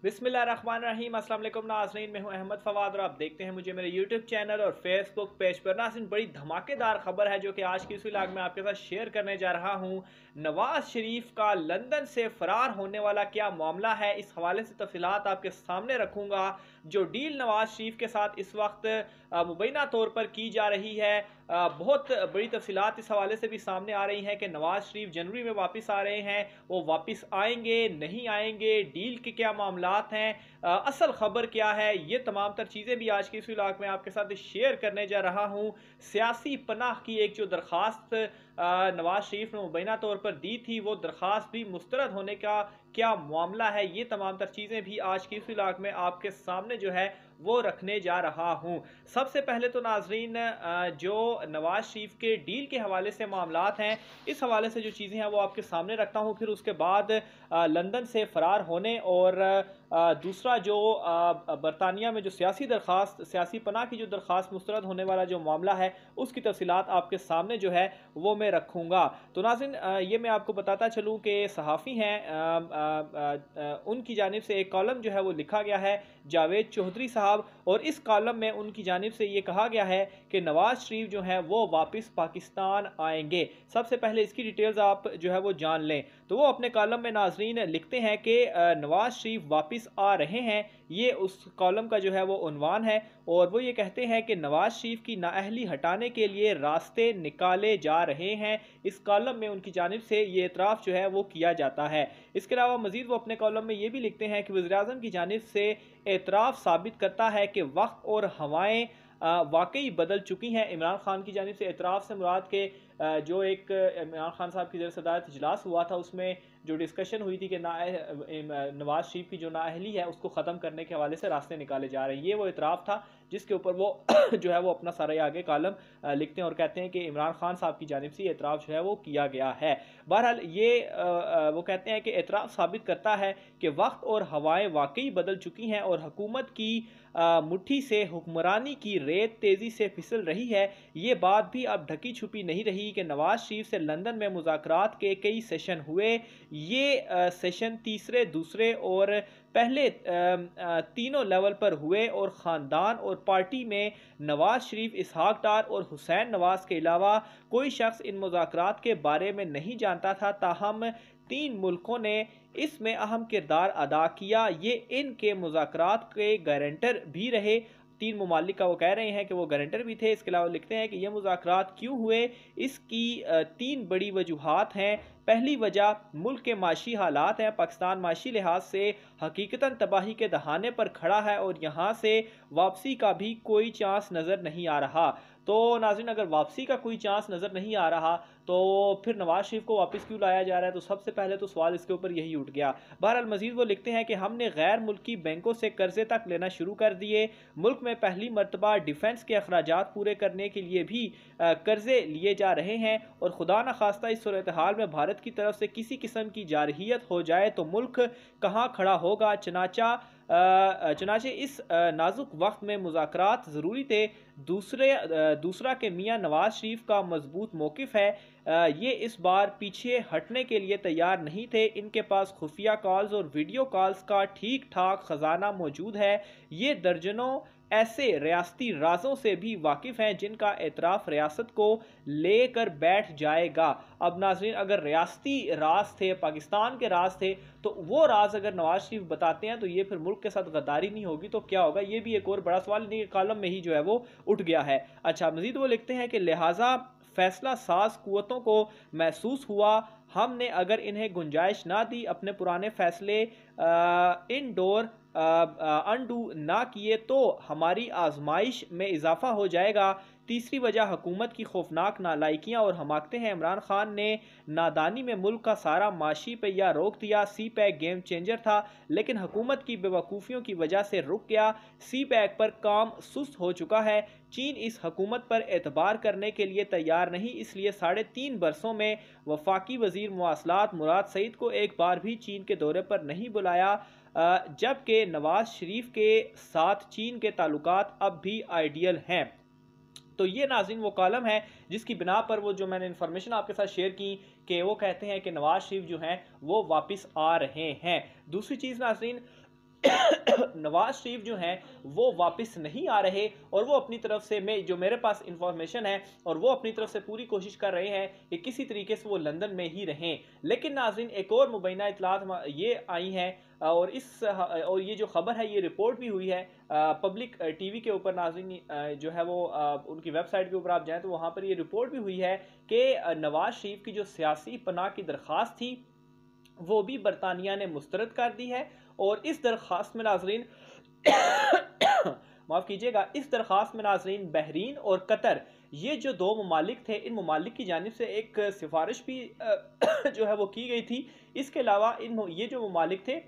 बिस्मिल्लाहिर्रहमानिर्रहीम। अस्सलाम वालेकुम नाज़रीन, मैं हूं अहमद फवाद और आप देखते हैं मुझे मेरे यूट्यूब चैनल और फेसबुक पेज पर। नाज़रीन, बड़ी धमाकेदार खबर है जो कि आज की इस व्लॉग में आपके साथ शेयर करने जा रहा हूं। नवाज शरीफ का लंदन से फरार होने वाला क्या मामला है, इस हवाले से तफसीलात आपके सामने रखूंगा। जो डील नवाज शरीफ के साथ इस वक्त मुबैना तौर पर की जा रही है, बहुत बड़ी तफसीलात इस हवाले से भी सामने आ रही हैं कि नवाज शरीफ जनवरी में वापस आ रहे हैं, वो वापस आएंगे नहीं आएंगे, डील के क्या मामलात हैं, असल खबर क्या है, ये तमाम तर चीज़ें भी आज की इस व्लॉग में आपके साथ शेयर करने जा रहा हूँ। सियासी पनाह की एक जो दरख्वास्त नवाज शरीफ ने मुबैना तौर पर दी थी, वो दरख्वास्त भी मुस्तरद होने का क्या मामला है, ये तमाम तर चीज़ें भी आज की इस व्लॉग में आपके सामने जो है वो रखने जा रहा हूं। सबसे पहले तो नाजरीन, जो नवाज शरीफ के डील के हवाले से मामलात हैं, इस हवाले से जो चीज़ें हैं वो आपके सामने रखता हूं। फिर उसके बाद लंदन से फरार होने और दूसरा जो बरतानिया में जो सियासी पनाह की जो दरख्वास्त मुस्तरद होने वाला जो मामला है, उसकी तफसीलात आपके सामने जो है वो मैं रखूँगा। तो नाज़रीन, ये मैं आपको बताता चलूँ कि सहाफ़ी हैं, उनकी जानिब से एक कॉलम जो है वो लिखा गया है, जावेद चौधरी साहब, और इस कॉलम में उनकी जानिब से ये कहा गया है कि नवाज शरीफ जो है वो वापस पाकिस्तान आएंगे। सबसे पहले इसकी डिटेल्स आप जो है वो जान लें। तो वो अपने कॉलम में नाजरीन लिखते हैं कि नवाज शरीफ वापस आ रहे हैं, ये उस कॉलम का जो है वो उन्वान है। और वो ये कहते हैं कि नवाज शरीफ की नाअहली हटाने के लिए रास्ते निकाले जा रहे हैं। इस कॉलम में उनकी जानिब से ये एतराफ़ जो है वो किया जाता है। इसके अलावा मज़ीद वो अपने कॉलम में ये भी लिखते हैं कि वज़ीर-ए-आज़म की जानिब से एतराफ़ साबित करता है कि वक्त और हवाएं वाकई बदल चुकी हैं। इमरान खान की जानिब से एतराफ़ से मुराद के जो एक इमरान खान साहब की ज़ेर सदारत इजलास हुआ था, उसमें जो डिस्कशन हुई थी कि नवाज शरीफ की जो नाअहली है उसको ख़त्म करने के हवाले से रास्ते निकाले जा रहे हैं, ये वो इतराफ़ था जिसके ऊपर वो जो है वो अपना सारा आगे कॉलम लिखते हैं और कहते हैं कि इमरान खान साहब की जानिब से एतराफ़ जो है वो किया गया है। बहरहाल ये वो कहते हैं कि एतराफ़ साबित करता है कि वक्त और हवाएं वाकई बदल चुकी हैं और हुकूमत की मुट्ठी से हुक्मरानी की रेत तेज़ी से फिसल रही है। ये बात भी अब ढकी छुपी नहीं रही कि नवाज शरीफ से लंदन में मुज़ाकरात के कई सेशन हुए। ये सेशन तीसरे, दूसरे और पहले तीनों लेवल पर हुए और ख़ानदान और पार्टी में नवाज शरीफ, इसहाक डार और हुसैन नवाज के अलावा कोई शख्स इन मुज़ाकरात के बारे में नहीं जानता था। ताहम तीन मुल्कों ने इसमें अहम किरदार अदा किया, ये इनके मुज़ाकरात के गारंटर भी रहे। तीन ममालिक का वो कह रहे हैं कि वो गारंटर भी थे। इसके अलावा लिखते हैं कि ये मुज़ाकरात क्यों हुए, इसकी तीन बड़ी वजूहात हैं। पहली वजह मुल्क के माशी हालात हैं। पाकिस्तान माशी लिहाज से हकीकतन तबाही के दहाने पर खड़ा है और यहाँ से वापसी का भी कोई चांस नज़र नहीं आ रहा। तो नाज़रीन, अगर वापसी का कोई चांस नज़र नहीं आ रहा तो फिर नवाज शरीफ को वापस क्यों लाया जा रहा है? तो सबसे पहले तो सवाल इसके ऊपर यही उठ गया। बहरहाल मजीद वो लिखते हैं कि हमने गैर मुल्की बैंकों से कर्जे तक लेना शुरू कर दिए। मुल्क में पहली मरतबा डिफेंस के अखराजात पूरे करने के लिए भी कर्जे लिए जा रहे हैं और खुदा न खास्ता इस सूरत हाल में भारत की तरफ से किसी किस्म की जारहियत हो जाए तो मुल्क कहाँ खड़ा होगा। चनाचे इस नाजुक वक्त में मुज़ाकरात ज़रूरी थे। दूसरा के मियाँ नवाज शरीफ का मजबूत मौक़िफ़ है, ये इस बार पीछे हटने के लिए तैयार नहीं थे। इनके पास खुफिया कॉल्स और वीडियो कॉल्स का ठीक ठाक ख़जाना मौजूद है। ये दर्जनों ऐसे रियासती राजों से भी वाकिफ़ हैं जिनका एतराफ़ रियासत को लेकर बैठ जाएगा। अब नाज़रीन, अगर रियासती राज थे, पाकिस्तान के राज थे, तो वो राज अगर नवाज शरीफ बताते हैं तो ये फिर मुल्क के साथ गद्दारी नहीं होगी तो क्या होगा? ये भी एक और बड़ा सवाल इन्हीं कॉलम में ही जो है वो उठ गया है। अच्छा, मज़ीद वो लिखते हैं कि लिहाजा फैसला साज कुव्वतों को महसूस हुआ, हमने अगर इन्हें गुंजाइश ना दी, अपने पुराने फैसले इनडोर अनडू ना किए तो हमारी आजमाइश में इजाफा हो जाएगा। तीसरी वजह हुकूमत की खौफनाक नालायकियाँ और हमाकतें हैं। इमरान खान ने नादानी में मुल्क का सारा माशी पहिया रोक दिया। सी पैक गेम चेंजर था लेकिन हुकूमत की बेवकूफ़ियों की वजह से रुक गया। सी पैक पर काम सुस्त हो चुका है। चीन इस हुकूमत पर एतबार करने के लिए तैयार नहीं, इसलिए 3.5 बरसों में वफाकी वजीर मवासलात मुराद सईद को एक बार भी चीन के दौरे पर नहीं बुलाया, जबकि नवाज शरीफ के साथ चीन के ताल्लुकात अब भी आइडियल हैं। तो ये नाज़रीन वो कॉलम है जिसकी बिना पर वो जो मैंने इन्फॉर्मेशन आपके साथ शेयर की कि वो कहते हैं कि नवाज शरीफ जो हैं वो वापस आ रहे हैं। दूसरी चीज़ नाज़रीन, नवाज शरीफ जो हैं वो वापस नहीं आ रहे, और वो अपनी तरफ से, मैं जो मेरे पास इंफॉर्मेशन है, और वो अपनी तरफ से पूरी कोशिश कर रहे हैं कि किसी तरीके से वो लंदन में ही रहें। लेकिन नाज़रीन, एक और मुबैना इतलात ये आई हैं, और ये जो खबर है ये रिपोर्ट भी हुई है पब्लिक टीवी के ऊपर। नाज़रीन, जो है वो उनकी वेबसाइट के ऊपर आप जाएं तो वहाँ पर ये रिपोर्ट भी हुई है कि नवाज शरीफ की जो सियासी पनाह की दरख्वास्त थी वो भी बरतानिया ने मुस्तरद कर दी है। और इस दरख्वास्त में नाजरीन माफ़ कीजिएगा, इस दरख्वास्त में नाजरीन बहरीन और कतर, ये जो दो ममालिक थे, इन ममालिक की जानिब से एक सिफारिश भी जो है वो की गई थी। इसके अलावा ये जो ममालिक थे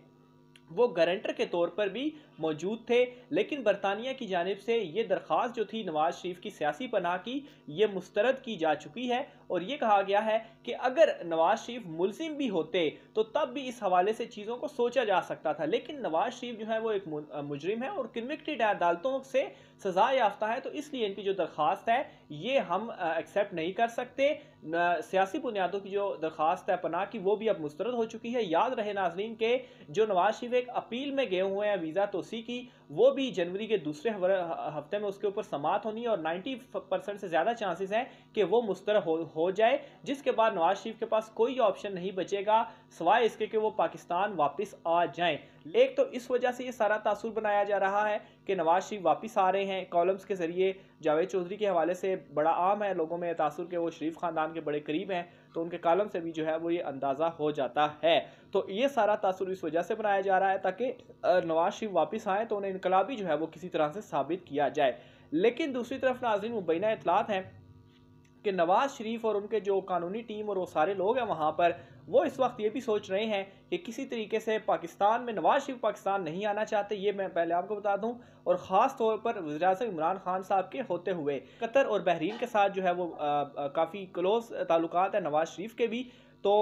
वो गारंटर के तौर पर भी मौजूद थे। लेकिन बरतानिया की जानिब से ये दरख्वास्त जो थी नवाज शरीफ की सियासी पनाह की, ये मुस्तरद की जा चुकी है। और ये कहा गया है कि अगर नवाज शरीफ मुलजिम भी होते तो तब भी इस हवाले से चीज़ों को सोचा जा सकता था। लेकिन नवाज शरीफ जो है वो एक मुजरिम है और कन्विक्टेड अदालतों से सजा याफ्ता है, तो इसलिए इनकी जो दरख्वास्त है ये हम एक्सेप्ट नहीं कर सकते। सियासी बुनियादों की जो दरख्वास्त है पनाह की, वो भी अब मुस्तरद हो चुकी है। याद रहे नाजरीन के जो नवाज शरीफ एक अपील में गए हुए हैं वीज़ा तोसी की, वो भी जनवरी के दूसरे हफ्ते में उसके ऊपर समात होनी है, और 90% से ज़्यादा चांसेस हैं कि वो मुस्तरद हो जाए, जिसके बाद नवाज शरीफ के पास कोई ऑप्शन नहीं बचेगा सिवाय इसके कि वो पाकिस्तान वापस आ जाएं। एक तो इस वजह से ये सारा तासुर बनाया जा रहा है कि नवाज शरीफ वापस आ रहे हैं, कॉलम्स के जरिए जावेद चौधरी के हवाले से बड़ा आम है लोगों में तासुर के वो शरीफ खानदान के बड़े करीब हैं, तो उनके कॉलम से भी जो है वो ये अंदाज़ा हो जाता है। तो ये सारा तासुर इस वजह से बनाया जा रहा है ताकि नवाज शरीफ वापस आए तो उन्हें इनकलाबी जो है वो किसी तरह से साबित किया जाए। लेकिन दूसरी तरफ नाज़रीन, मुबैना इतलात हैं कि नवाज शरीफ और उनके जो कानूनी टीम और वो सारे लोग हैं वहाँ पर, वो इस वक्त ये भी सोच रहे हैं कि किसी तरीके से पाकिस्तान में, नवाज शरीफ पाकिस्तान नहीं आना चाहते, ये मैं पहले आपको बता दूं। और ख़ास तौर पर वज़ीर-ए-आज़म इमरान खान साहब के होते हुए कतर और बहरीन के साथ जो है वो काफ़ी क्लोज ताल्लुकात है नवाज शरीफ के भी। तो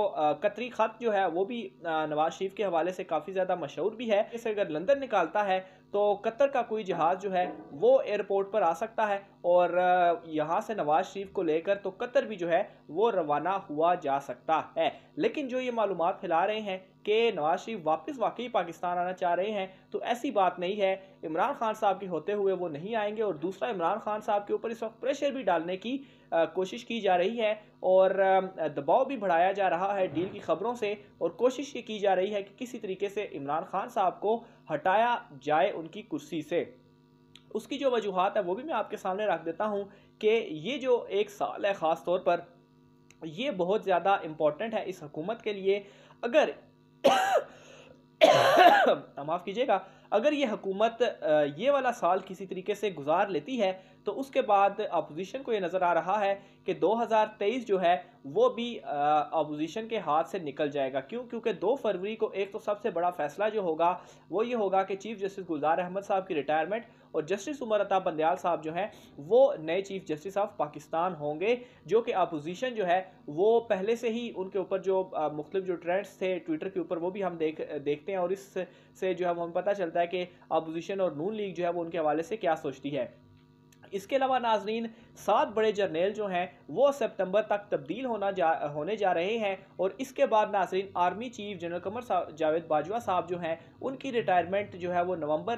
कतरी ख़त जो है वो भी नवाज शरीफ के हवाले से काफ़ी ज़्यादा मशहूर भी है। इसे अगर लंदन निकालता है तो कतर का कोई जहाज़ जो है वो एयरपोर्ट पर आ सकता है, और यहाँ से नवाज शरीफ को लेकर तो कतर भी जो है वो रवाना हुआ जा सकता है। लेकिन जो ये मालूमात फैला रहे हैं कि नवाज शरीफ वापस वाकई पाकिस्तान आना चाह रहे हैं, तो ऐसी बात नहीं है। इमरान खान साहब के होते हुए वो नहीं आएंगे, और दूसरा, इमरान खान साहब के ऊपर इस वक्त प्रेशर भी डालने की कोशिश की जा रही है, और दबाव भी बढ़ाया जा रहा है डील की खबरों से, और कोशिश ये की जा रही है कि किसी तरीके से इमरान खान साहब को हटाया जाए उनकी कुर्सी से। उसकी जो वजूहात है वो भी मैं आपके सामने रख देता हूँ कि ये जो एक साल है ख़ास तौर पर, ये बहुत ज़्यादा इम्पोर्टेंट है इस हुकूमत के लिए। अगर माफ़ कीजिएगा, अगर ये हुकूमत ये वाला साल किसी तरीके से गुजार लेती है तो उसके बाद अपोजिशन को ये नज़र आ रहा है कि 2023 जो है वो भी अपोजिशन के हाथ से निकल जाएगा। क्यों? क्योंकि 2 फरवरी को एक तो सबसे बड़ा फैसला जो होगा वो ये होगा कि चीफ जस्टिस गुलजार अहमद साहब की रिटायरमेंट और जस्टिस उमर अता बंदयाल साहब जो हैं वो नए चीफ जस्टिस ऑफ पाकिस्तान होंगे, जो कि अपोजिशन जो है वो पहले से ही उनके ऊपर जो मुख्तलिफ जो ट्रेंड्स थे ट्विटर के ऊपर वो भी हम देखते हैं, और इससे जो है वो हमें पता चलता है कि अपोजिशन और नून लीग जो है वो उनके हवाले से क्या सोचती है। इसके अलावा नाजरीन, 7 बड़े जर्नल जो हैं वो सितंबर तक तब्दील होने जा रहे हैं, और इसके बाद नाजरीन army chief general Qamar Javed Bajwa साहब जो हैं उनकी रिटायरमेंट जो है वो नवंबर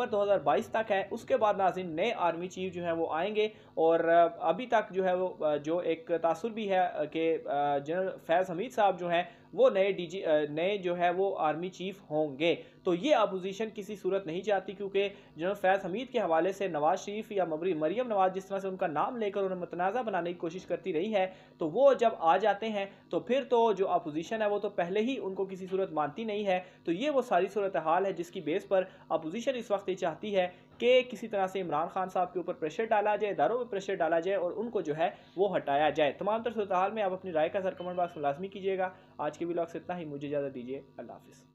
2022 तक है। उसके बाद नाज़रीन नए आर्मी चीफ जो है वो आएंगे, और अभी तक जो है वो जो एक तासुर भी है कि जनरल फैज़ हमीद साहब जो हैं वो नए जो है वो आर्मी चीफ होंगे। तो ये अपोजिशन किसी सूरत नहीं चाहती, क्योंकि जनरल फैज़ हमीद के हवाले से नवाज शरीफ या मरियम नवाज जिस तरह से उनका नाम लेकर उन्हें मुतनाज़ा बनाने की कोशिश करती रही है, तो वो जब आ जाते हैं तो फिर तो जो अपोजिशन है वो तो पहले ही उनको किसी सूरत मानती नहीं है। तो ये वो सारी सूरत हाल है जिसकी बेस पर अपोजिशन इस वक्त ये चाहती है कि किसी तरह से इमरान खान साहब के ऊपर प्रेशर डाला जाए, इदारों पर प्रेशर डाला जाए और उनको जो है वो हटाया जाए। तमाम तरह सूरत हाल में आप अपनी राय का सर कमेंट बॉक्स में लाजमी कीजिएगा। आज के व्लॉग से इतना ही, मुझे इजाज़त दीजिए। अल्लाह हाफिज़।